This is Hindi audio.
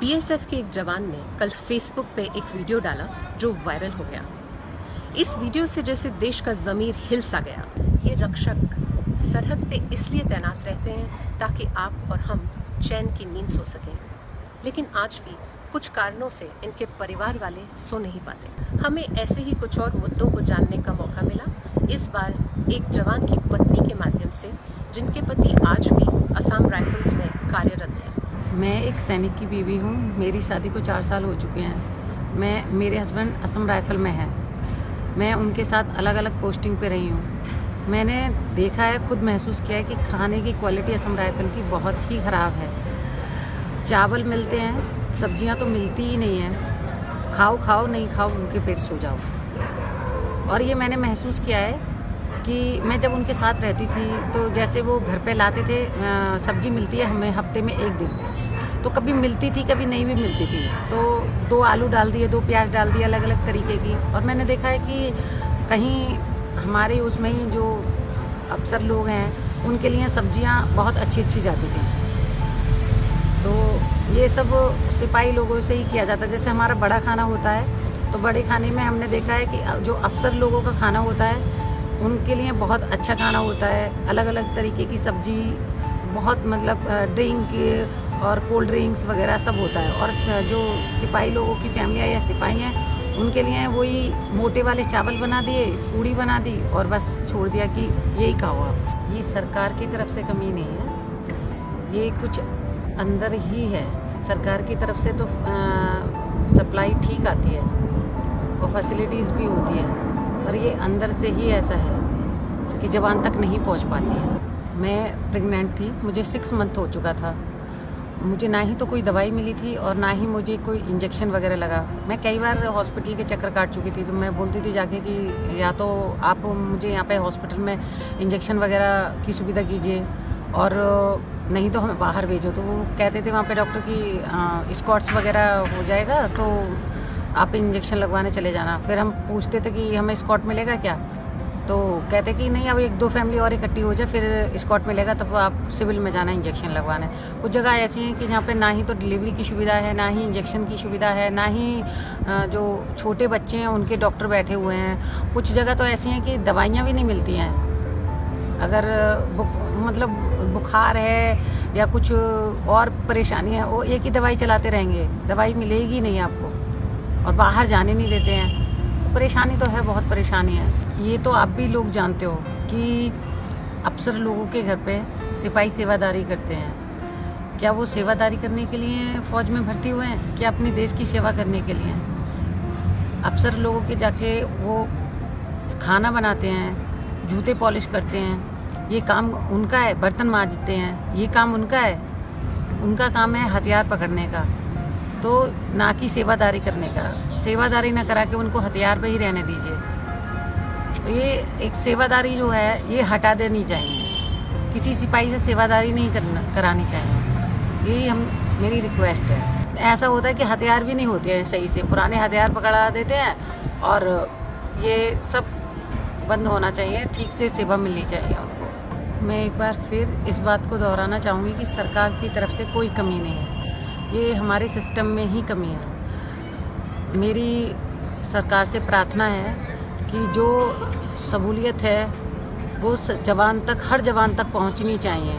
बीएसएफ के एक जवान ने कल फेसबुक पे एक वीडियो डाला जो वायरल हो गया। इस वीडियो से जैसे देश का ज़मीर हिल सा गया। ये रक्षक सरहद पे इसलिए तैनात रहते हैं ताकि आप और हम चैन की नींद सो सकें, लेकिन आज भी कुछ कारणों से इनके परिवार वाले सो नहीं पाते। हमें ऐसे ही कुछ और मुद्दों को जानने का मौका मिला, इस बार एक जवान की पत्नी के माध्यम से, जिनके पति आज भी असम राइफल्स में कार्यरत हैं। मैं एक सैनिक की बीवी हूँ। मेरी शादी को 4 साल हो चुके हैं। मेरे हस्बैंड असम राइफल में हैं। मैं उनके साथ अलग अलग पोस्टिंग पे रही हूँ। मैंने देखा है, खुद महसूस किया है कि खाने की क्वालिटी असम राइफल की बहुत ही ख़राब है। चावल मिलते हैं, सब्जियाँ तो मिलती ही नहीं हैं। खाओ खाओ, नहीं खाओ उनके पेट सो जाओ। और ये मैंने महसूस किया है कि मैं जब उनके साथ रहती थी तो जैसे वो घर पे लाते थे, सब्जी मिलती है हमें हफ्ते में 1 दिन, तो कभी मिलती थी कभी नहीं भी मिलती थी, तो 2 आलू डाल दिए, 2 प्याज डाल दिए, अलग अलग तरीके की। और मैंने देखा है कि कहीं हमारे उसमें ही जो अफसर लोग हैं उनके लिए सब्जियां बहुत अच्छी अच्छी जाती थी। तो ये सब सिपाही लोगों से ही किया जाता है। जैसे हमारा बड़ा खाना होता है तो बड़े खाने में हमने देखा है कि जो अफसर लोगों का खाना होता है उनके लिए बहुत अच्छा खाना होता है। अलग अलग तरीके की सब्जी, बहुत मतलब ड्रिंक और कोल्ड ड्रिंक्स वगैरह सब होता है। और जो सिपाही लोगों की फैमिलियाँ या सिपाही हैं उनके लिए वही मोटे वाले चावल बना दिए, पूड़ी बना दी और बस छोड़ दिया कि यही खाओ आप। ये सरकार की तरफ से कमी नहीं है, ये कुछ अंदर ही है। सरकार की तरफ से तो सप्लाई ठीक आती है और फैसिलिटीज़ भी होती है, और ये अंदर से ही ऐसा है कि जवान तक नहीं पहुंच पाती है। मैं प्रेग्नेंट थी, मुझे 6 मंथ हो चुका था। मुझे ना ही तो कोई दवाई मिली थी और ना ही मुझे कोई इंजेक्शन वगैरह लगा। मैं कई बार हॉस्पिटल के चक्कर काट चुकी थी, तो मैं बोलती थी जाके कि या तो आप मुझे यहाँ पे हॉस्पिटल में इंजेक्शन वगैरह की सुविधा कीजिए और नहीं तो हमें बाहर भेजो। तो वो कहते थे वहाँ पे डॉक्टर की स्कॉट्स वगैरह हो जाएगा तो आप इंजेक्शन लगवाने चले जाना। फिर हम पूछते थे कि हमें स्कॉट मिलेगा क्या, तो कहते कि नहीं, अब 1-2 फैमिली और इकट्ठी हो जाए फिर स्कॉट मिलेगा, तब आप सिविल में जाना इंजेक्शन लगवाने। कुछ जगह ऐसी हैं कि जहाँ पे ना ही तो डिलीवरी की सुविधा है, ना ही इंजेक्शन की सुविधा है, ना ही जो छोटे बच्चे हैं उनके डॉक्टर बैठे हुए हैं। कुछ जगह तो ऐसी हैं कि दवाइयाँ भी नहीं मिलती हैं। अगर मतलब बुखार है या कुछ और परेशानी है, वो एक ही दवाई चलाते रहेंगे, दवाई मिलेगी नहीं आपको, और बाहर जाने नहीं देते हैं। तो परेशानी तो है, बहुत परेशानी है। ये तो आप भी लोग जानते हो कि अफसर लोगों के घर पे सिपाही सेवादारी करते हैं। क्या वो सेवादारी करने के लिए फ़ौज में भर्ती हुए हैं, क्या अपने देश की सेवा करने के लिए? अफसर लोगों के जाके वो खाना बनाते हैं, जूते पॉलिश करते हैं, ये काम उनका है। बर्तन मांजते हैं, ये काम उनका है। उनका काम है हथियार पकड़ने का, तो ना कि सेवादारी करने का। सेवादारी ना करा के उनको हथियार पे ही रहने दीजिए। तो ये एक सेवादारी जो है ये हटा देनी चाहिए। किसी सिपाही से सेवादारी नहीं करानी चाहिए। यही मेरी रिक्वेस्ट है। ऐसा होता है कि हथियार भी नहीं होते हैं सही से, पुराने हथियार पकड़ा देते हैं, और ये सब बंद होना चाहिए। ठीक से सेवा मिलनी चाहिए उनको। मैं एक बार फिर इस बात को दोहराना चाहूँगी कि सरकार की तरफ से कोई कमी नहीं है, ये हमारे सिस्टम में ही कमी है। मेरी सरकार से प्रार्थना है कि जो सहूलियत है वो जवान तक, हर जवान तक पहुंचनी चाहिए।